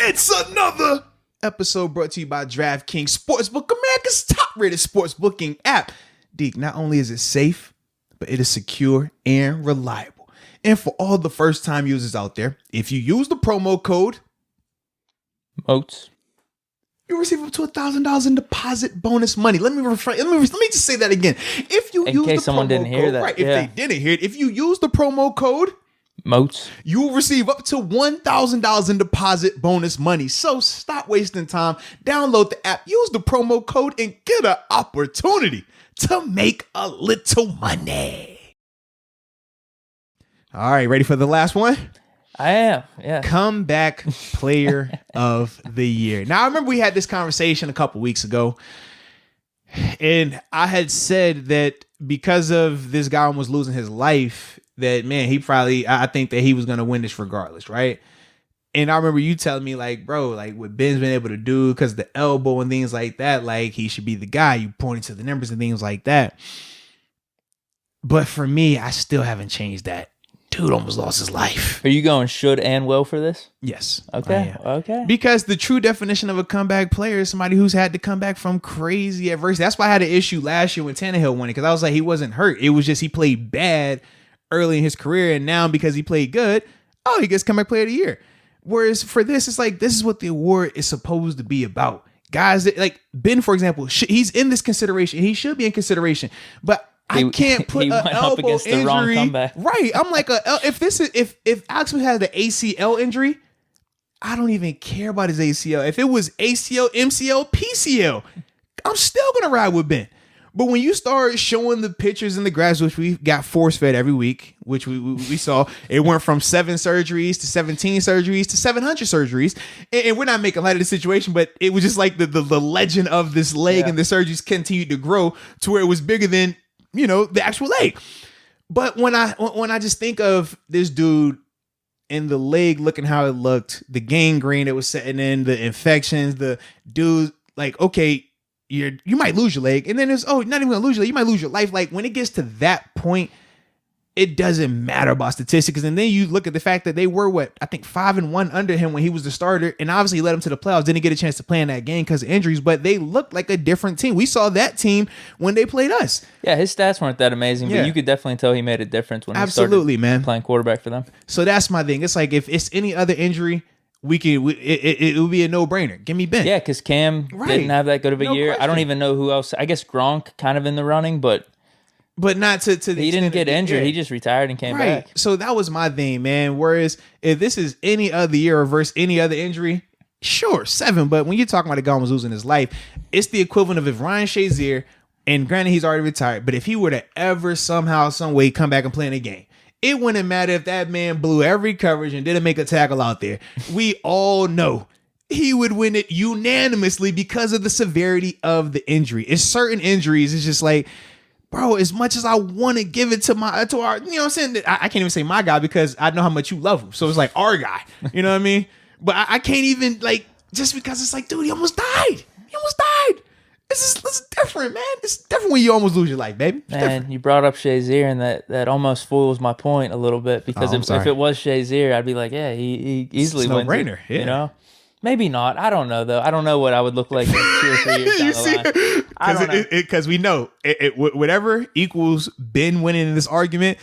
It's another episode brought to you by DraftKings Sportsbook, America's top-rated sports booking app. Deke, not only is it safe, but it is secure and reliable. And for all the first-time users out there, if you use the promo code MOATS, you receive up to $1,000 in deposit bonus money. Let me just say that again. If you use case the someone promo didn't hear code, that, right? If they didn't hear it, if you use the promo code MOATS, you will receive up to $1,000 in deposit bonus money. So stop wasting time. Download the app, use the promo code, and get an opportunity to make a little money. All right, ready for the last one? I am, yeah. Comeback player of the year. Now, I remember we had this conversation a couple weeks ago, and I had said that because of this guy almost losing his life, that, man, I think that he was going to win this regardless, right? And I remember you telling me, like, bro, like, what Ben's been able to do because of the elbow and things like that, like, he should be the guy. You pointed to the numbers and things like that. But for me, I still haven't changed that. Dude almost lost his life. Are you going should and will for this? Yes. Okay. Okay. Because the true definition of a comeback player is somebody who's had to come back from crazy adversity. That's why I had an issue last year when Tannehill won it, because I was like, he wasn't hurt. It was just he played bad early in his career, and now because he played good, he gets comeback player of the year. Whereas for this, it's like, this is what the award is supposed to be about. Guys that, like Ben, for example, he's in this consideration. He should be in consideration, but I can't put an elbow against the injury. wrong comeback. Right. I'm like, if Alex Smith had the ACL injury, I don't even care about his ACL. If it was ACL, MCL, PCL, I'm still going to ride with Ben. But when you start showing the pictures and the graphs, which we got force-fed every week, which we saw, it went from 7 surgeries to 17 surgeries to 700 surgeries. And we're not making light of the situation, but it was just like the legend of this leg and the surgeries continued to grow to where it was bigger than, the actual leg. But when I just think of this dude and the leg looking how it looked, the gangrene that was setting in, the infections, the dude, like, okay, you might lose your leg, and then it's not even gonna lose your leg, you might lose your life. Like, when it gets to that point, it doesn't matter about statistics. And then you look at the fact that they were 5-1 under him when he was the starter, and obviously led him to the playoffs. Didn't get a chance to play in that game because of injuries, but they looked like a different team. We saw that team when they played us. Yeah, his stats weren't that amazing, but you could definitely tell he made a difference when he started playing quarterback for them. So that's my thing. It's like, if it's any other injury, it would be a no-brainer. Give me Ben. Yeah, because Cam didn't have that good of a year. Question. I don't even know who else. I guess Gronk kind of in the running, but not to the he didn't get injured. He just retired and came back. So that was my thing, man. Whereas if this is any other year versus any other injury, sure, 7. But when you're talking about a guy who was losing his life, it's the equivalent of if Ryan Shazier, and granted he's already retired, but if he were to ever somehow, some way come back and play in a game, it wouldn't matter if that man blew every coverage and didn't make a tackle out there. We all know he would win it unanimously because of the severity of the injury. It's certain injuries. It's just like, bro, as much as I want to give it to our, you know what I'm saying? I can't even say my guy because I know how much you love him. So it's like our guy, you know what I mean? But I can't even, like, just because it's like, dude, he almost died. It's different, man. It's different when you almost lose your life, baby. Man, you brought up Shazier, and that almost foils my point a little bit, because if it was Shazier, I'd be like, yeah, he easily wins no-brainer, it, you know? Maybe not. I don't know, though. I don't know what I would look like in 2 or 3 years down the line. Because we know whatever equals Ben winning in this argument,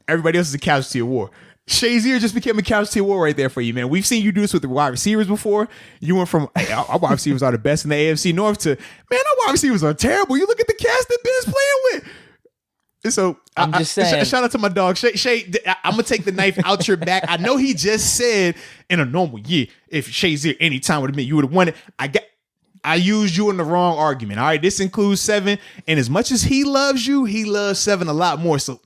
everybody else is a casualty of war. Shazier just became a casualty of war right there for you, man. We've seen you do this with the wide receivers before. You went from, hey, our wide receivers are the best in the AFC North to, man, our wide receivers are terrible. You look at the cast that Ben's playing with. And so I'm just saying. Shout out to my dog Shay. I'm gonna take the knife out your back. I know he just said in a normal year, if Shazier any time would have been, you would have won it. I used you in the wrong argument. All right, this includes 7, and as much as he loves you, he loves 7 a lot more. So.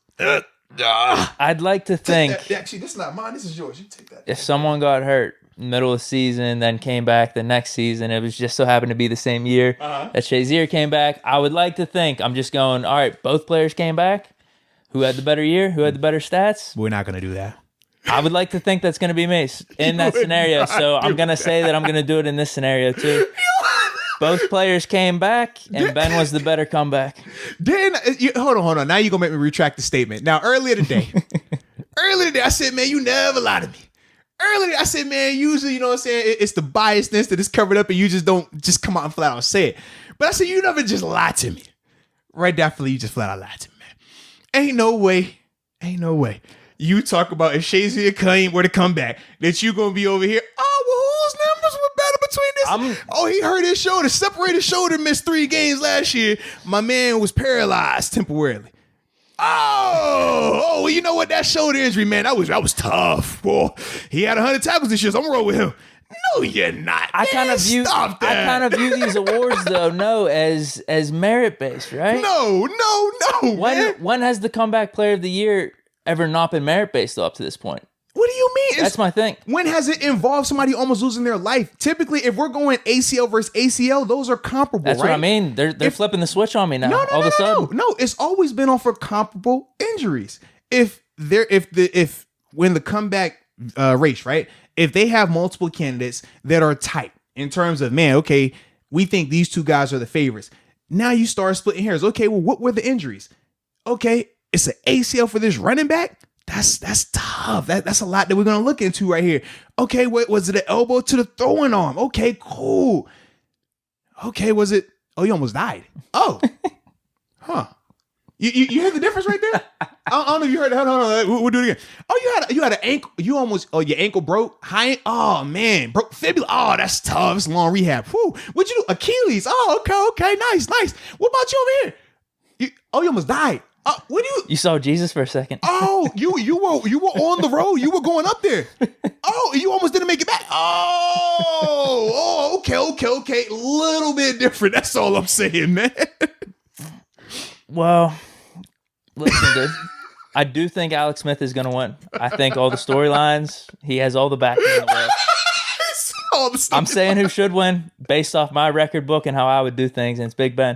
I'd like to think. Actually, this is not mine. This is yours. You take that. If someone got hurt middle of the season, then came back the next season, it was just so happened to be the same year that Shazier came back. I would like to think. I'm just going, all right, both players came back. Who had the better year? Who had the better stats? We're not going to do that. I would like to think that's going to be me in that scenario. So I'm going to say that I'm going to do it in this scenario too. Both players came back, and Ben was the better comeback. Then, hold on. Now you're going to make me retract the statement. Now, earlier today, I said, man, you never lie to me. earlier. I said, man, usually, you know what I'm saying, it's the biasness that is covered up and you just don't just come out and flat out say it. But I said, you never just lied to me. Right after you just flat out lied to me, man. Ain't no way. You talk about if Shazier Kareem were to come back, that you gonna be over here. Oh, well, whose numbers were better between this? He hurt his shoulder, separated shoulder, missed 3 games last year. My man was paralyzed temporarily. Oh, well, you know what? That shoulder injury, man, that was tough. Boy, he had 100 tackles this year, so I'm gonna roll with him. No, you're not. I kind of view these awards though, as merit based, right? No. When has the comeback player of the year ever not been merit based up to this point? What do you mean? That's my thing. When has it involved somebody almost losing their life? Typically, if we're going ACL versus ACL, those are comparable. That's right? what I mean. They're flipping the switch on me now. All of a sudden, no. It's always been off for comparable injuries. When the comeback race, right? If they have multiple candidates that are tight in terms of, man, okay, we think these 2 guys are the favorites. Now you start splitting hairs. Okay, well, what were the injuries? Okay, it's an ACL for this running back. That's tough. That's a lot that we're gonna look into right here. Okay, what was it? An elbow to the throwing arm? Okay, cool. Okay, was it? Oh, you almost died. Oh, huh. You heard the difference right there? I don't know if you heard it. Hold on. We'll do it again. Oh, you had an ankle. Your ankle broke. Oh man, broke fibula. Oh, that's tough. It's long rehab. Whew. What'd you do? Achilles. Oh, okay. Nice. What about you over here? You almost died. What do you? You saw Jesus for a second. Oh, you were on the road. You were going up there. Oh, you almost didn't make it back. Oh, okay. Little bit different. That's all I'm saying, man. Well, listen, dude. I do think Alex Smith is going to win. I think all the storylines, he has all the backing in the world. I'm saying who should win based off my record book and how I would do things, and it's Big Ben.